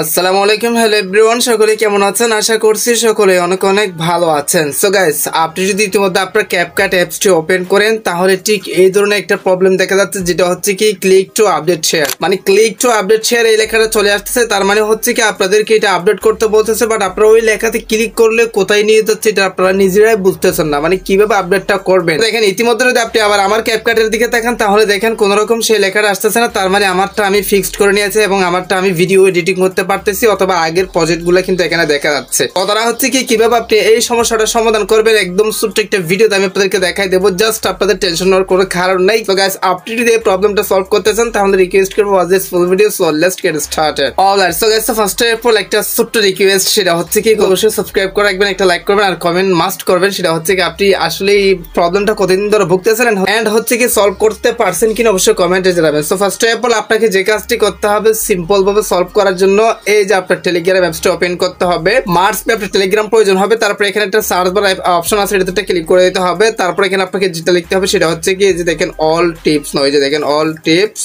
আসসালামু আলাইকুম, hello everyone, সকলে কেমন আছেন? আশা করছি সকলে অনেক অনেক ভালো আছেন। সো গাইস, আপনি যদি ইতিমধ্যে আপনার ক্যাপকাট অ্যাপসটি ওপেন করেন তাহলে ঠিক এই ধরনের একটা প্রবলেম দেখা যাচ্ছে, যেটা হচ্ছে কি ক্লিক টু আপডেট শেয়ার। মানে ক্লিক টু আপডেট শেয়ার এই লেখাটা চলে আসতেছে। তার মানে হচ্ছে কি আপনাদেরকে এটা আপডেট করতে বলতেছে, বাট আপনারা ওই লেখাতে ক্লিক করলে কোথায় নিয়ে যাচ্ছে এটা আপনারা নিজেরাই বুঝতেছেন না, মানে কিভাবে আপডেটটা করবেন। দেখেন ইতিমধ্যে যদি আপনি আবার আমার ক্যাপকাটের দিকে দেখেন তাহলে দেখেন কোন রকম সেই লেখাটা আসতেছে না। তার মানে আমারটা আমি ফিক্সড করে নিয়েছি এবং আমারটা আমি ভিডিও এডিটিং করতে পারতেছি, অথবা আগের প্রজেক্টগুলো কিন্তু এখানে দেখা যাচ্ছে। কথাটা হচ্ছে কি কিভাবে আপনি এই সমস্যাটা সমাধান করবেন একদম ছোট্ট একটা ভিডিওতে আমি আপনাদেরকে দেখাই দেবো। জাস্ট আপনাদের টেনশন নেওয়ার কোনো কারণ নাই। তো গাইস, আপনি যদি এই প্রবলেমটা সলভ করতে চান তাহলে রিকোয়েস্ট করবো watch this full video. So let's get started. Alright, so guys, first of all একটা ছোট্ট রিকোয়েস্ট, সেটা হচ্ছে কি অবশ্যই সাবস্ক্রাইব করে রাখবেন, একটা লাইক করবেন আর কমেন্ট মাস্ট করবেন। সেটা হচ্ছে কি আপনি আসলে এই প্রবলেমটা কতদিন ধরে ভুগতেছেন এন্ড হচ্ছে কি সলভ করতে পারছেন কিনা অবশ্যই কমেন্টে জানাবেন। সো ফার্স্ট অফ অল আপনাকে যে কাজটি করতে হবে সিম্পল ভাবে সলভ করার জন্য, এই যে আপনার টেলিগ্রাম অ্যাপসটা ওপেন করতে হবে। মার্চ পে আপনার টেলিগ্রাম প্রয়োজন হবে। তারপরে এখানে একটা সার্চ বার অপশন আছে, এটাতে ক্লিক করে দিতে হবে। তারপরে এখানে আপনাকে যেটা লিখতে হবে সেটা হচ্ছে কি যে দেখেন অল টিপস, নয় যে দেখেন অল টিপস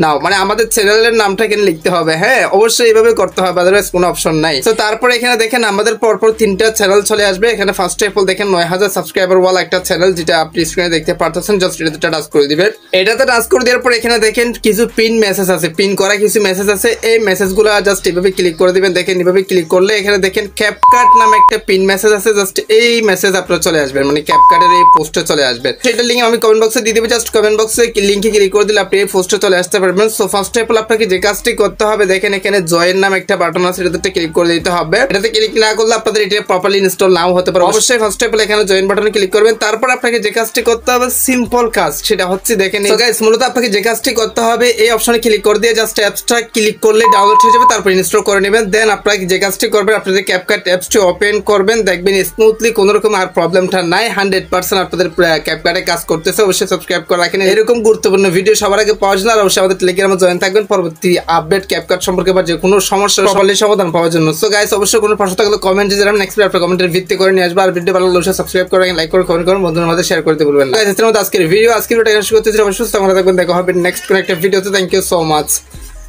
নাও, মানে আমাদের চ্যানেলের নামটা এখানে লিখতে হবে। হ্যাঁ, অবশ্যই এইভাবে করতে হবে, আদারওয়াইজ কোনো অপশন নাই। তো তারপরে এখানে দেখেন আমাদের পরপর 3টা চ্যানেল চলে আসবে। এখানে ফার্স্ট অফ অল দেখেন 9000 সাবস্ক্রাইবার ওয়ালা একটা চ্যানেল, যেটা আপনি স্ক্রিনে দেখতে পারতেছেন। জাস্ট এটাতে টাচ করে দিবেন। এটাতে টাচ করে দেওয়ার পর এখানে দেখেন কিছু পিন মেসেজ আছে, পিন করা কিছু মেসেজ আছে। এই মেসেজগুলো জাস্ট এভাবে ক্লিক করে দিবেন। দেখেন এভাবে ক্লিক করলে এখানে দেখেন ক্যাপকাট নামে একটা পিন মেসেজ আছে। জাস্ট এই মেসেজ আপনারা চলে আসবেন, মানে ক্যাপকাটের এই পোস্টে চলে আসবেন। সেটা লিঙ্ক আমি কমেন্ট বক্সে দিয়ে দেবো। জাস্ট কমেন্ট বক্সে লিঙ্কে ক্লিক করে দিলে আপনি এই পোস্টে চলে আসতে পারবেন। সো ফার্স্ট আপনাকে যে কাজটি করতে হবে, দেখেন এখানে জয়েন নাম একটা বাটন আছে, এটাতে ক্লিক করে দিতে হবে। এটাতে ক্লিক না করলে আপনাদের এটা প্রপারলি ইনস্টল নাও হতে পারে। অবশ্যই ফার্স্ট অফ অল এখানে জয়েন বাটনে ক্লিক করবেন। তারপর আপনাকে যে কাজটি করতে হবে সিম্পল কাজ, সেটা হচ্ছে দেখেন গাইস, মূলত আপনাকে যে কাজটি করতে হবে এই অপশনে ক্লিক করে দিয়ে জাস্ট অ্যাপসটা ক্লিক করলে ডাউনলোড হয়ে যাবে। তারপর ইনস্টল করে নেবেন। দেন আপনাকে যে কাজটি করবেন, আপনাদের ক্যাপকাট অ্যাপসটি ওপেন করবেন, দেখবেন স্মুথলি কোনো রকম আর প্রবলেমটা নাই। 100% আপনাদের ক্যাপকাটে কাজ করতেছে। অবশ্যই সাবস্ক্রাইব করে রাখেন এরকম গুরুত্বপূর্ণ ভিডিও সবার আগে পাওয়ার জন্য। আর অবশ্যই আমাদের টেলিগ্রামে জয়েন থাকবেন পরবর্তী আপডেট ক্যাপকাট সম্পর্কে বা যে কোনো সমস্যার প্রপারলি সমাধান পাওয়ার জন্য। সো গাইস, অবশ্যই কোনো প্রশ্ন থাকলে কমেন্টে জানাবেন। নেক্সট ভিডিও আপনার কমেন্টের ভিত্তি করে নিয়ে আসবো। আর ভিডিও ভালো লাগলে অবশ্যই সাবস্ক্রাইব করে লাইক করে কমেন্ট করুন, বন্ধুদের মধ্যে শেয়ার করতে ভুলবেন না। গাইস, এর মধ্যে আজকের ভিডিওটা এখানে শুরু করতেছি। অবশ্যই সুস্থ থাকবেন। দেখা হবে নেক্সট কোনো একটা ভিডিওতে। Thank you so much.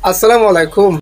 আসসালামু আলাইকুম।